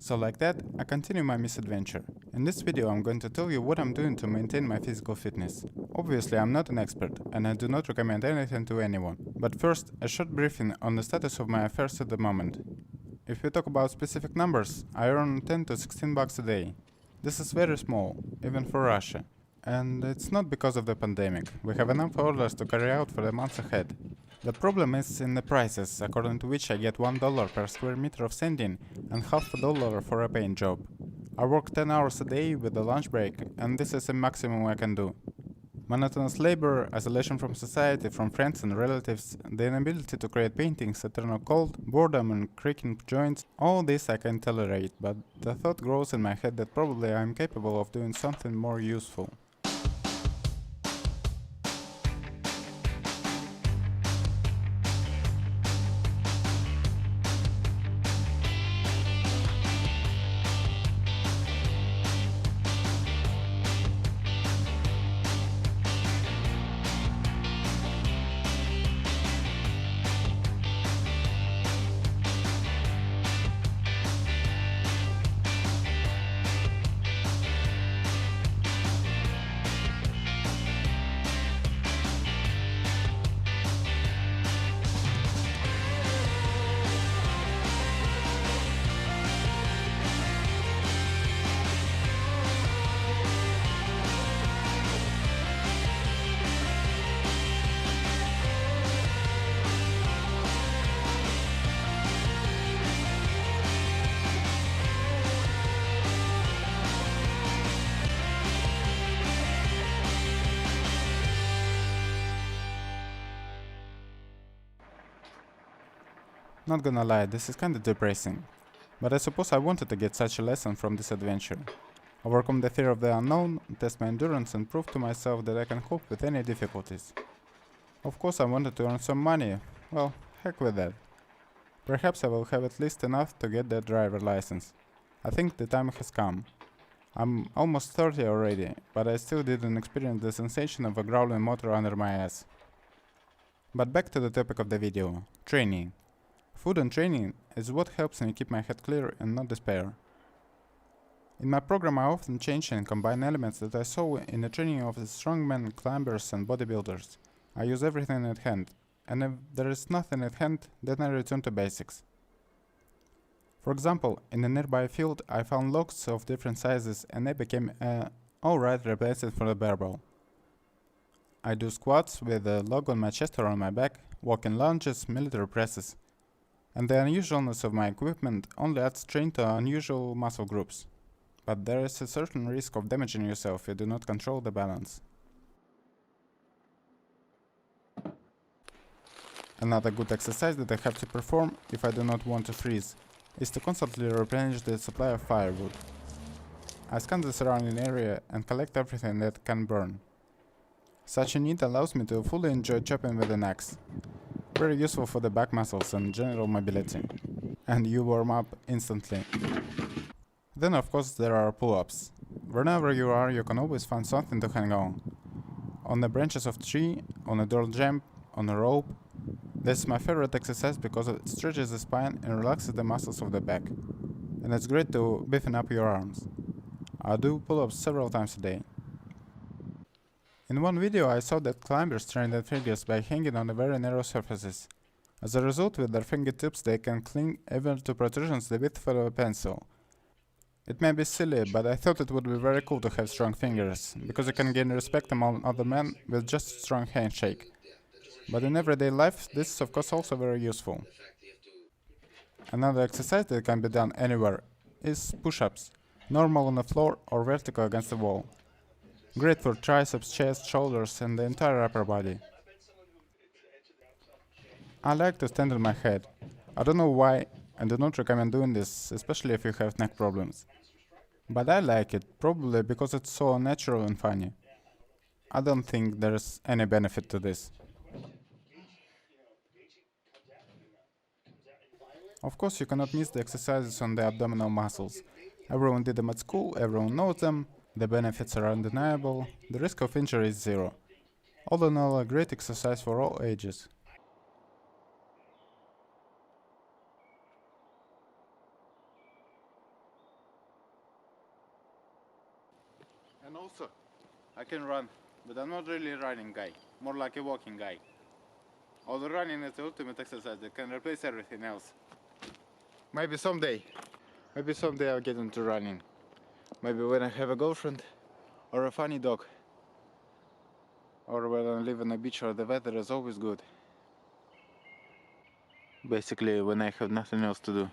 So like that, I continue my misadventure. In this video I'm going to tell you what I'm doing to maintain my physical fitness. Obviously I'm not an expert, and I do not recommend anything to anyone. But first, a short briefing on the status of my affairs at the moment. If we talk about specific numbers, I earn 10 to 16 bucks a day. This is very small, even for Russia. And it's not because of the pandemic. We have enough orders to carry out for the months ahead. The problem is in the prices, according to which I get $1 per square meter of sanding and half a dollar for a paint job. I work 10 hours a day with a lunch break, and this is the maximum I can do. Monotonous labor, isolation from society, from friends and relatives, the inability to create paintings, eternal cold, boredom and creaking joints, all this I can tolerate, but the thought grows in my head that probably I am capable of doing something more useful. Not gonna lie, this is kinda depressing. But I suppose I wanted to get such a lesson from this adventure. Overcome the fear of the unknown, test my endurance and prove to myself that I can cope with any difficulties. Of course I wanted to earn some money, well, heck with that. Perhaps I will have at least enough to get the driver license. I think the time has come. I'm almost 30 already, but I still didn't experience the sensation of a growling motor under my ass. But back to the topic of the video, training. Food and training is what helps me keep my head clear and not despair. In my program I often change and combine elements that I saw in the training of the strongmen, climbers and bodybuilders. I use everything at hand, and if there is nothing at hand, then I return to basics. For example, in a nearby field I found logs of different sizes and they became a alright replacement for the barbell. I do squats with a log on my chest or on my back, walking lunges, military presses. And the unusualness of my equipment only adds strain to unusual muscle groups. But there is a certain risk of damaging yourself if you do not control the balance. Another good exercise that I have to perform if I do not want to freeze is to constantly replenish the supply of firewood. I scan the surrounding area and collect everything that can burn. Such a need allows me to fully enjoy chopping with an axe. Very useful for the back muscles and general mobility. And you warm up instantly. Then of course there are pull-ups. Wherever you are, you can always find something to hang on. On the branches of tree, on a door jump, on a rope. This is my favorite exercise because it stretches the spine and relaxes the muscles of the back. And it's great to beefing up your arms. I do pull-ups several times a day. In one video I saw that climbers train their fingers by hanging on very narrow surfaces. As a result, with their fingertips they can cling even to protrusions the width of a pencil. It may be silly, but I thought it would be very cool to have strong fingers, because you can gain respect among other men with just a strong handshake. But in everyday life this is of course also very useful. Another exercise that can be done anywhere is push-ups, normal on the floor or vertical against the wall. Great for triceps, chest, shoulders and the entire upper body. I like to stand on my head. I don't know why, and do not recommend doing this, especially if you have neck problems. But I like it, probably because it's so natural and funny. I don't think there's any benefit to this. Of course you cannot miss the exercises on the abdominal muscles. Everyone did them at school, everyone knows them. The benefits are undeniable, the risk of injury is zero. All in all, a great exercise for all ages. And also, I can run, but I'm not really a running guy, more like a walking guy. Although running is the ultimate exercise that can replace everything else. Maybe someday I'll get into running. Maybe when I have a girlfriend, or a funny dog, or when I live on a beach where the weather is always good. Basically, when I have nothing else to do.